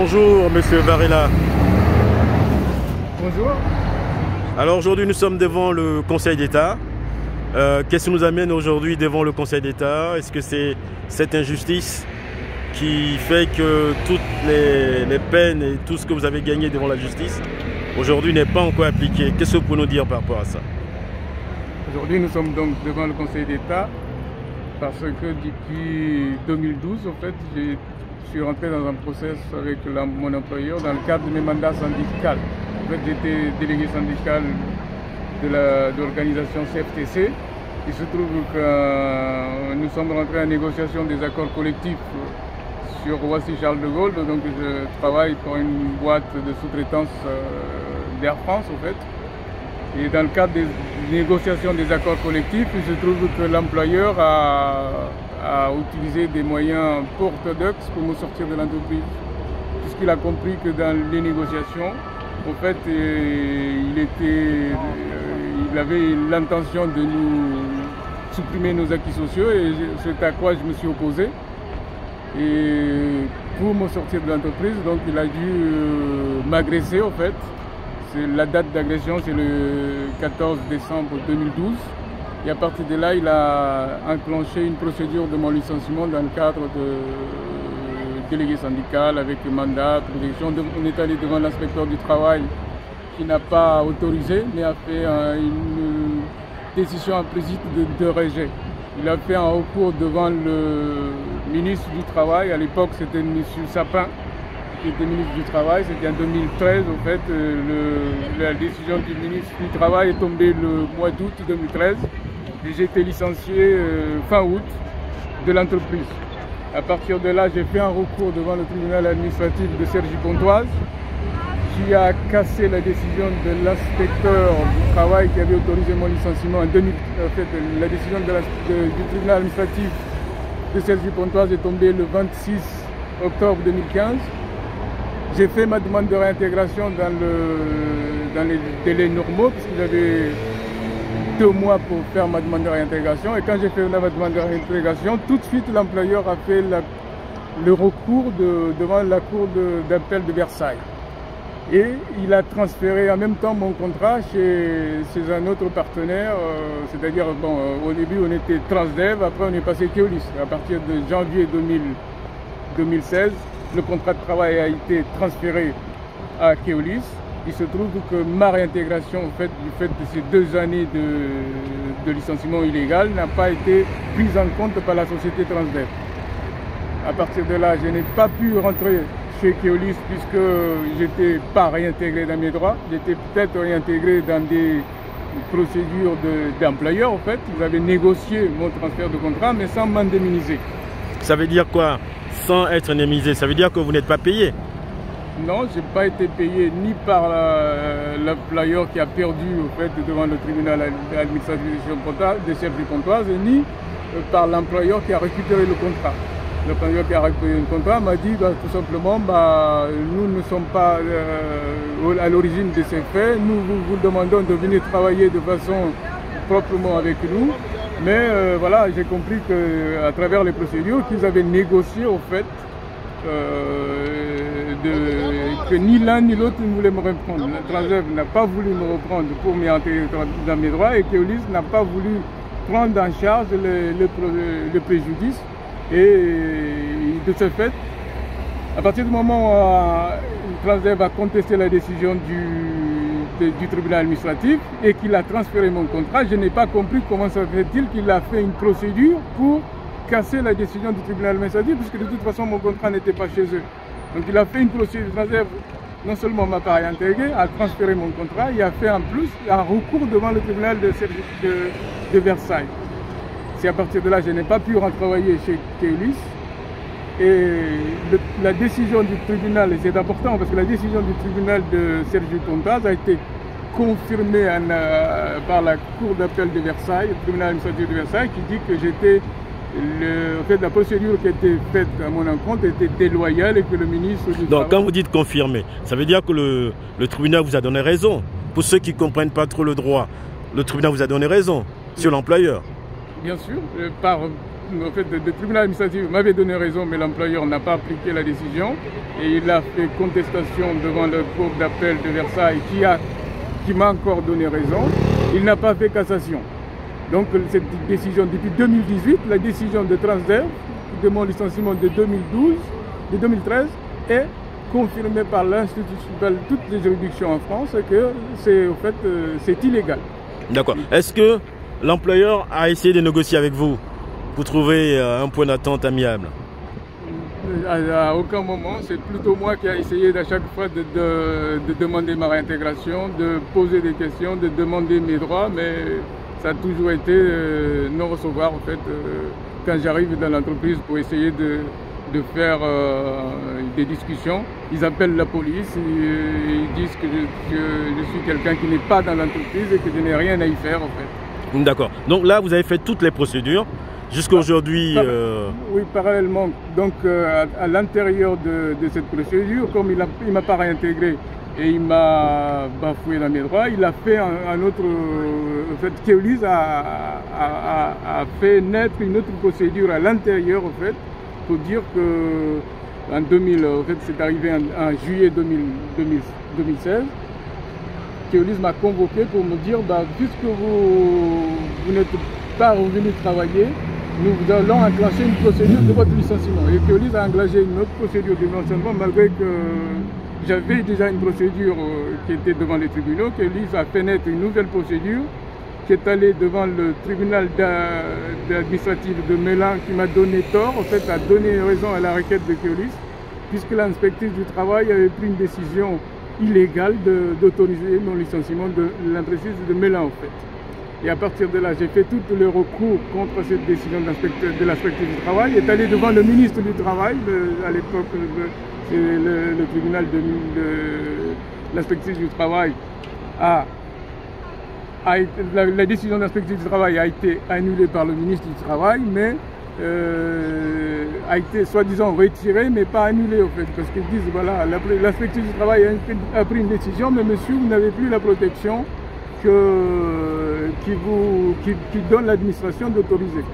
Bonjour Monsieur Varela. Bonjour. Alors aujourd'hui nous sommes devant le Conseil d'État. Qu'est-ce qui nous amène aujourd'hui devant le Conseil d'État? Est-ce que c'est cette injustice qui fait que toutes les peines et tout ce que vous avez gagné devant la justice aujourd'hui n'est pas encore appliqué? Qu'est-ce que vous pouvez nous dire par rapport à ça? Aujourd'hui nous sommes donc devant le Conseil d'État parce que depuis 2012 en fait je suis rentré dans un process avec mon employeur dans le cadre de mes mandats syndicaux. En fait j'étais délégué syndical de l'organisation CFTC. Il se trouve que nous sommes rentrés en négociation des accords collectifs sur Roissy-Charles de Gaulle, donc je travaille pour une boîte de sous-traitance d'Air France en fait. Et dans le cadre des négociations des accords collectifs, il se trouve que l'employeur a utilisé des moyens peu orthodoxes pour me sortir de l'entreprise. Puisqu'il a compris que dans les négociations, en fait, il avait l'intention de nous supprimer nos acquis sociaux et c'est à quoi je me suis opposé. Et pour me sortir de l'entreprise, donc il a dû m'agresser en fait. La date d'agression, c'est le 14 décembre 2012. Et à partir de là, il a enclenché une procédure de mon licenciement dans le cadre de délégué syndical avec mandat, protection. On est allé devant l'inspecteur du travail qui n'a pas autorisé, mais a fait une décision implicite de rejet. Il a fait un recours devant le ministre du Travail. À l'époque, c'était M. Sapin qui était ministre du Travail. C'était en 2013, en fait. La décision du ministre du Travail est tombée le mois d'août 2013. Et j'ai été licencié fin août de l'entreprise. À partir de là, j'ai fait un recours devant le tribunal administratif de Cergy-Pontoise qui a cassé la décision de l'inspecteur du travail qui avait autorisé mon licenciement en 2000. En fait, la décision du tribunal administratif de Cergy-Pontoise est tombée le 26 octobre 2015. J'ai fait ma demande de réintégration dans les délais normaux puisque j'avais 2 mois pour faire ma demande de réintégration. Et quand j'ai fait ma demande de réintégration, tout de suite l'employeur a fait le recours devant la cour d'appel de Versailles. Et il a transféré en même temps mon contrat chez un autre partenaire, c'est-à-dire, au début on était Transdev, après on est passé Keolis. À partir de janvier 2016, le contrat de travail a été transféré à Keolis. Il se trouve que ma réintégration, en fait, du fait de ces 2 années de licenciement illégal, n'a pas été prise en compte par la société Transdev. À partir de là, je n'ai pas pu rentrer chez Keolis puisque j'étais pas réintégré dans mes droits. J'étais peut-être réintégré dans des procédures d'employeur, en fait. Ils avaient négocié mon transfert de contrat, mais sans m'indemniser. Ça veut dire quoi? Sans être indemnisé, ça veut dire que vous n'êtes pas payé? Non, je n'ai pas été payé ni par l'employeur qui a perdu en fait, devant le tribunal administratif de Cergy-Pontoise, ni par l'employeur qui a récupéré le contrat. L'employeur qui a récupéré le contrat m'a dit tout simplement nous ne sommes pas à l'origine de ces faits, nous vous demandons de venir travailler de façon proprement avec nous. Mais voilà, j'ai compris qu'à travers les procédures qu'ils avaient négocié au fait que ni l'un ni l'autre ne voulait me reprendre. La Transdev n'a pas voulu me reprendre pour m'y intégrer dans mes droits et Keolis n'a pas voulu prendre en charge le préjudice. Et de ce fait, à partir du moment où Transdev a contesté la décision du tribunal administratif et qu'il a transféré mon contrat, je n'ai pas compris comment ça fait-il qu'il a fait une procédure pour casser la décision du tribunal administratif puisque de toute façon mon contrat n'était pas chez eux. Donc il a fait une procédure, Transdev non seulement m'a pas réintégré, a transféré mon contrat, il a fait en plus un recours devant le tribunal de Versailles. C'est à partir de là que je n'ai pas pu retravailler chez Keolis. Et la décision du tribunal, et c'est important parce que la décision du tribunal de Cergy-Pontoise a été confirmée par la cour d'appel de Versailles, le tribunal administratif de Versailles, qui dit que j'étais en fait, la procédure qui a été faite à mon encontre était déloyale et que le ministre du Donc quand vous dites confirmer, ça veut dire que le tribunal vous a donné raison. Pour ceux qui ne comprennent pas trop le droit, le tribunal vous a donné raison sur l'employeur. Bien sûr, en fait, le tribunal administratif m'avait donné raison, mais l'employeur n'a pas appliqué la décision. Et il a fait contestation devant le cour d'appel de Versailles qui m'a encore donné raison. Il n'a pas fait cassation. Donc cette décision, depuis 2018, la décision de Transdev, de mon licenciement de 2013, est confirmée par l'institution, par toutes les juridictions en France, que c'est illégal. D'accord. Est-ce que l'employeur a essayé de négocier avec vous pour trouver un point d'attente amiable? À aucun moment, c'est plutôt moi qui ai essayé à chaque fois de demander ma réintégration, de poser des questions, de demander mes droits, mais ça a toujours été non-recevoir en fait. Quand j'arrive dans l'entreprise pour essayer de faire des discussions, ils appellent la police, ils disent que je suis quelqu'un qui n'est pas dans l'entreprise et que je n'ai rien à y faire en fait. D'accord. Donc là, vous avez fait toutes les procédures jusqu'à aujourd'hui. Oui, parallèlement. Donc à l'intérieur de cette procédure, comme il ne m'a pas réintégré et il m'a bafoué dans mes droits, il a fait un autre. En fait, Keolis a fait naître une autre procédure à l'intérieur, en fait, pour dire que en 2000, en fait, c'est arrivé en juillet 2016. Keolis m'a convoqué pour me dire, puisque vous n'êtes pas revenu travailler, nous allons enclencher une procédure de votre licenciement. Et Keolis a engagé une autre procédure de licenciement malgré que j'avais déjà une procédure qui était devant les tribunaux. Keolis a fait naître une nouvelle procédure qui est allée devant le tribunal administratif de Mélan qui m'a donné tort, en fait a donné raison à la requête de Keolis, puisque l'inspectrice du travail avait pris une décision illégale d'autoriser mon licenciement de l'entreprise de Mélan en fait. Et à partir de là, j'ai fait tout le recours contre cette décision de l'inspectrice du travail, est allé devant le ministre du Travail, à l'époque le tribunal de l'inspectrice du travail la décision de l'inspectrice du travail a été annulée par le ministre du Travail, mais a été soi-disant retirée, mais pas annulée en fait, parce qu'ils disent voilà, l'inspectrice du travail a pris une décision, mais monsieur, vous n'avez plus la protection qui donne l'administration d'autoriser.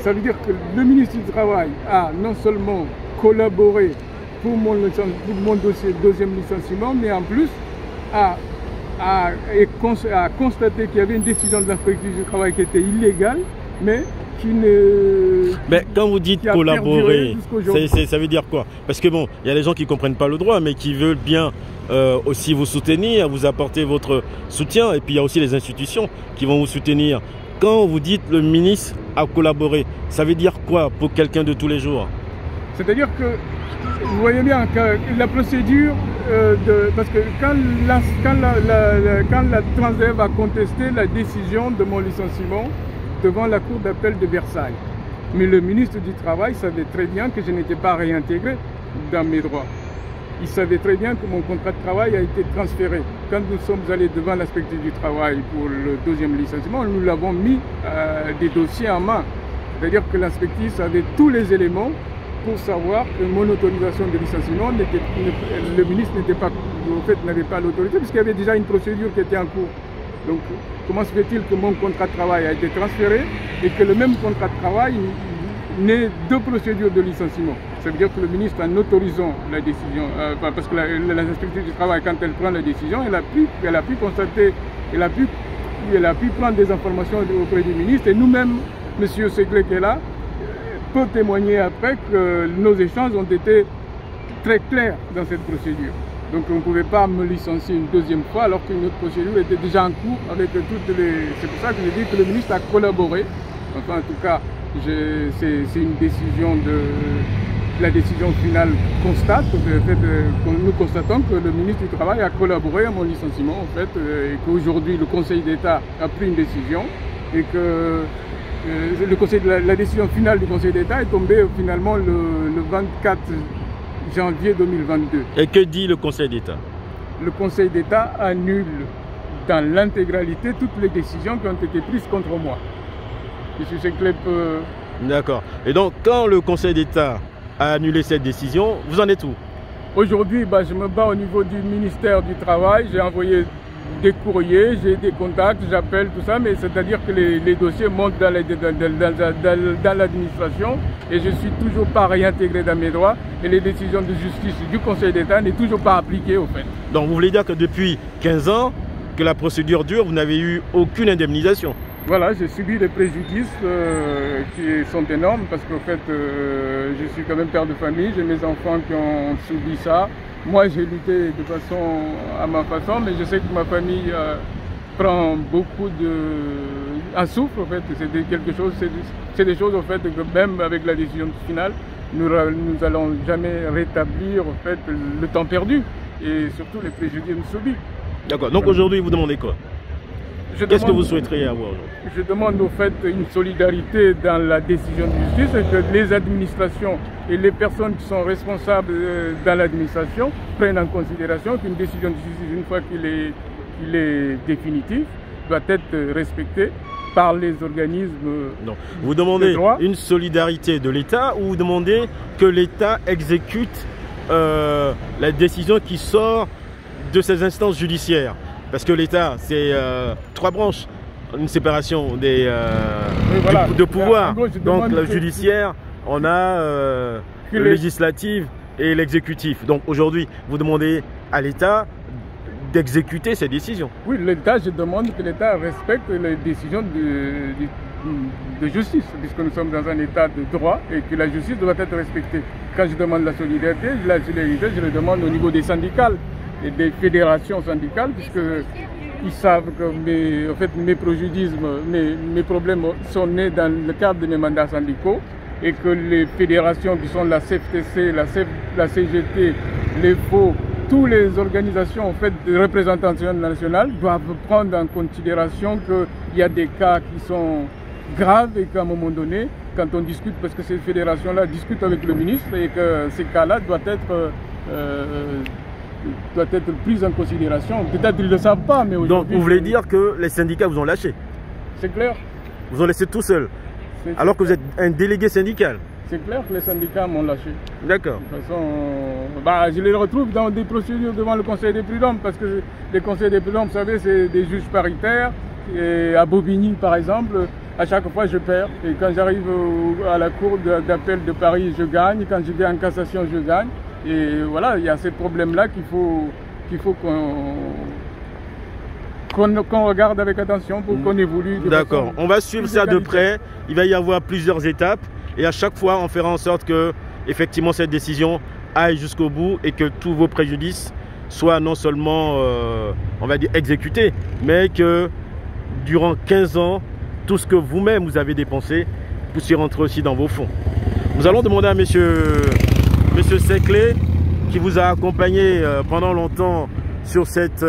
Ça veut dire que le ministre du Travail a non seulement collaboré pour mon deuxième licenciement, mais en plus a constaté qu'il y avait une décision de l'inspectrice du travail qui était illégale, mais qui ne... Mais quand vous dites collaborer, ça veut dire quoi? Parce que bon, il y a des gens qui ne comprennent pas le droit, mais qui veulent bien aussi vous soutenir, vous apporter votre soutien, et puis il y a aussi les institutions qui vont vous soutenir. Quand vous dites le ministre a collaboré, ça veut dire quoi pour quelqu'un de tous les jours? C'est-à-dire que vous voyez bien que la procédure, parce que quand la Transdev a contesté la décision de mon licenciement devant la cour d'appel de Versailles, mais le ministre du Travail savait très bien que je n'étais pas réintégré dans mes droits. Il savait très bien que mon contrat de travail a été transféré. Quand nous sommes allés devant l'inspectrice du travail pour le deuxième licenciement, nous l'avons mis des dossiers en main. C'est-à-dire que l'inspectrice avait tous les éléments pour savoir que mon autorisation de licenciement, le ministre n'avait pas l'autorité, puisqu'il y avait déjà une procédure qui était en cours. Donc, comment se fait-il que mon contrat de travail a été transféré et que le même contrat de travail n'ait deux procédures de licenciement? Ça veut dire que le ministre, en autorisant la décision, parce que l'inspectrice du travail, quand elle prend la décision, elle a pu constater, elle a pu prendre des informations auprès du ministre, et nous-mêmes, M. Seglé qui est là, peut témoigner après que nos échanges ont été très clairs dans cette procédure. Donc on ne pouvait pas me licencier une deuxième fois alors qu'une autre procédure était déjà en cours avec toutes les... C'est pour ça que je dis que le ministre a collaboré. Enfin, en tout cas, c'est une décision la décision finale constate. Nous constatons que le ministre du Travail a collaboré à mon licenciement en fait, et qu'aujourd'hui le Conseil d'État a pris une décision et que la décision finale du Conseil d'État est tombée finalement le 24 janvier 2022. Et que dit le Conseil d'État? Le Conseil d'État annule dans l'intégralité toutes les décisions qui ont été prises contre moi. D'accord. Et donc, quand le Conseil d'État a annulé cette décision, vous en êtes où? Aujourd'hui, je me bats au niveau du ministère du Travail. J'ai envoyé des courriers, j'ai des contacts, j'appelle, tout ça, mais c'est-à-dire que les dossiers montent dans l'administration et je ne suis toujours pas réintégré dans mes droits et les décisions de justice du Conseil d'État n'est toujours pas appliquées au fait. Donc vous voulez dire que depuis 15 ans que la procédure dure, vous n'avez eu aucune indemnisation? Voilà, j'ai subi des préjudices qui sont énormes parce qu'en fait, je suis quand même père de famille, j'ai mes enfants qui ont subi ça. Moi, j'ai lutté de façon à ma façon, mais je sais que ma famille prend beaucoup un souffle, en fait. C'est quelque chose, c'est des choses, en fait, que même avec la décision finale, nous allons jamais rétablir, en fait, le temps perdu et surtout les préjudices subis. D'accord. Donc aujourd'hui, vous demandez quoi? Qu'est-ce que vous souhaiteriez avoir aujourd'hui? Je demande au fait une solidarité dans la décision de justice et que les administrations et les personnes qui sont responsables dans l'administration prennent en considération qu'une décision de justice, une fois qu'il est définitif, doit être respectée par les organismes. Non. Vous demandez une solidarité de l'État ou vous demandez que l'État exécute la décision qui sort de ces instances judiciaires? Parce que l'État, c'est 3 branches, une séparation de pouvoir. Donc le judiciaire, on a le législatif et l'exécutif. Donc aujourd'hui, vous demandez à l'État d'exécuter ces décisions. Oui, l'État, je demande que l'État respecte les décisions de justice, puisque nous sommes dans un État de droit et que la justice doit être respectée. Quand je demande la solidarité, je le demande au niveau des syndicats et des fédérations syndicales, puisqu'ils savent que mes préjudices, mes problèmes sont nés dans le cadre de mes mandats syndicaux et que les fédérations qui sont la CFTC, la CGT, les FO, toutes les organisations en fait, de représentation nationale doivent prendre en considération qu'il y a des cas qui sont graves et qu'à un moment donné, quand on discute, parce que ces fédérations-là discutent avec le ministre et que ces cas-là doivent être prise en considération. Peut-être qu'ils ne le savent pas, mais aujourd'hui... Donc vous voulez dire que les syndicats vous ont lâché? C'est clair. Vous ont laissé tout seul, alors que vous êtes un délégué syndical? C'est clair que les syndicats m'ont lâché. D'accord. De toute façon, je les retrouve dans des procédures devant le Conseil des prud'hommes, parce que les conseils des prud'hommes, vous savez, c'est des juges paritaires. Et à Bobigny, par exemple, à chaque fois, je perds. Et quand j'arrive à la cour d'appel de Paris, je gagne. Quand je vais en cassation, je gagne. Et voilà, il y a ces problèmes-là qu'il faut qu'on regarde avec attention pour qu'on évolue. D'accord, on va suivre ça de près. Il va y avoir plusieurs étapes et à chaque fois, on fera en sorte que effectivement cette décision aille jusqu'au bout et que tous vos préjudices soient non seulement, on va dire, exécutés, mais que durant 15 ans, tout ce que vous-même vous avez dépensé puisse rentrer aussi dans vos fonds. Nous allons demander à Monsieur Seclé, qui vous a accompagné pendant longtemps sur cette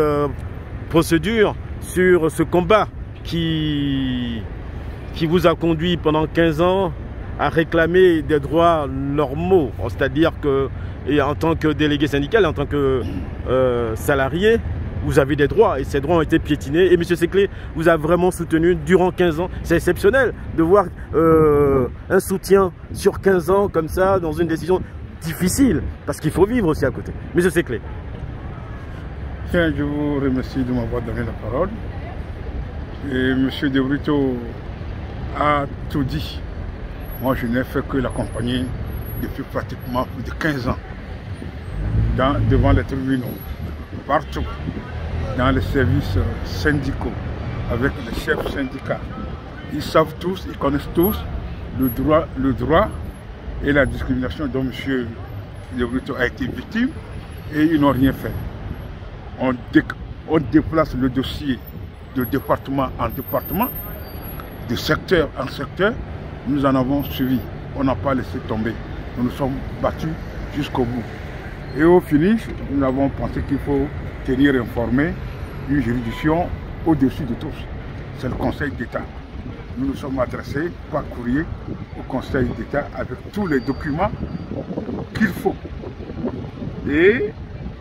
procédure, sur ce combat qui vous a conduit pendant 15 ans à réclamer des droits normaux, c'est-à-dire que en tant que délégué syndical, en tant que salarié, vous avez des droits et ces droits ont été piétinés. Et M. Seclé vous a vraiment soutenu durant 15 ans. C'est exceptionnel de voir un soutien sur 15 ans comme ça dans une décision difficile, parce qu'il faut vivre aussi à côté. M. Seclé. Tiens, je vous remercie de m'avoir donné la parole. Et M. De Brito a tout dit. Moi, je n'ai fait que l'accompagner depuis pratiquement plus de 15 ans devant les tribunaux, partout, dans les services syndicaux, avec les chefs syndicats. Ils savent tous, ils connaissent tous le droit et la discrimination dont M. De Brito a été victime et ils n'ont rien fait. On déplace le dossier de département en département, de secteur en secteur. Nous en avons suivi. On n'a pas laissé tomber. Nous nous sommes battus jusqu'au bout. Et au finish, nous avons pensé qu'il faut tenir informé une juridiction au-dessus de tous. C'est le Conseil d'État. Nous nous sommes adressés par courrier au Conseil d'État avec tous les documents qu'il faut. Et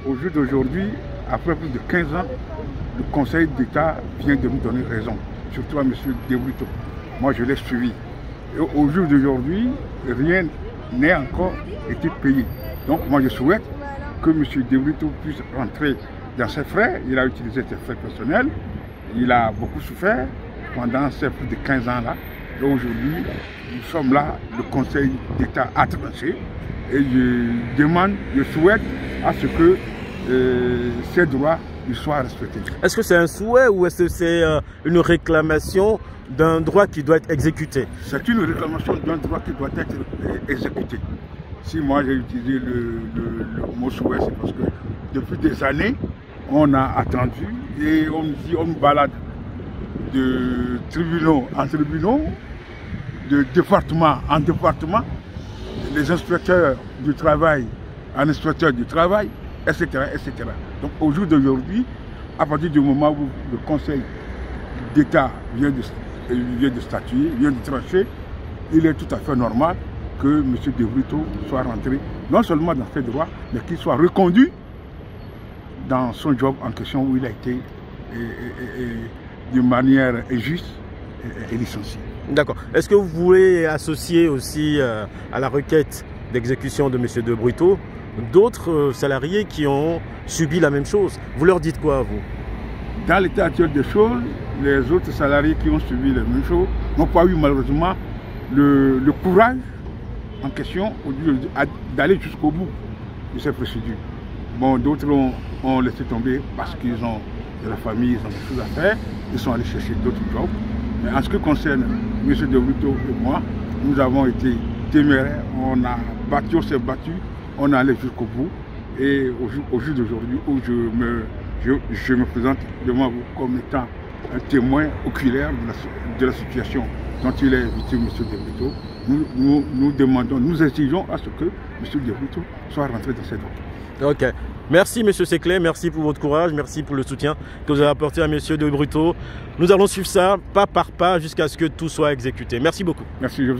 au jour d'aujourd'hui, après plus de 15 ans, le Conseil d'État vient de nous donner raison, surtout à M. De Brito. Moi, je l'ai suivi. Et au jour d'aujourd'hui, rien n'a encore été payé. Donc, moi, je souhaite que M. De Brito puisse rentrer dans ses frais, il a utilisé ses frais personnels, il a beaucoup souffert pendant ces plus de 15 ans là. Et aujourd'hui, nous sommes là, le Conseil d'État a tranché et je souhaite à ce que ces droits soient respectés. Est-ce que c'est un souhait ou est-ce que c'est une réclamation d'un droit qui doit être exécuté? C'est une réclamation d'un droit qui doit être exécuté. Si moi j'ai utilisé le mot souhait, c'est parce que depuis des années, on a attendu et on nous balade de tribunaux en tribunaux, de département en département, les inspecteurs du travail en inspecteurs du travail, etc. etc. Donc au jour d'aujourd'hui, à partir du moment où le Conseil d'État vient de statuer, vient de trancher, il est tout à fait normal que M. De Brito soit rentré non seulement dans ses droits, mais qu'il soit reconduit dans son job en question où il a été de manière injuste et licencié. D'accord. Est-ce que vous voulez associer aussi à la requête d'exécution de M. De Brito d'autres salariés qui ont subi la même chose? Vous leur dites quoi, vous? Dans l'état actuel des choses, les autres salariés qui ont subi la même chose n'ont pas eu malheureusement le courage en question d'aller jusqu'au bout de ces procédures. Bon, d'autres ont laissé tomber parce qu'ils ont de la famille, ils ont des choses à faire, ils sont allés chercher d'autres jobs. Mais en ce qui concerne M. De Brito et moi, nous avons été téméraires, on a battu, on s'est battu, on est allé jusqu'au bout. Et au jour d'aujourd'hui où je me présente devant vous comme étant un témoin oculaire de la situation dont il est victime, M. De Brito, nous demandons, nous exigeons à ce que M. De Brito soit rentré dans ses droits. Ok. Merci M. Seclet, merci pour votre courage, merci pour le soutien que vous avez apporté à M. De Brito. Nous allons suivre ça pas par pas jusqu'à ce que tout soit exécuté. Merci beaucoup. Merci, je vous en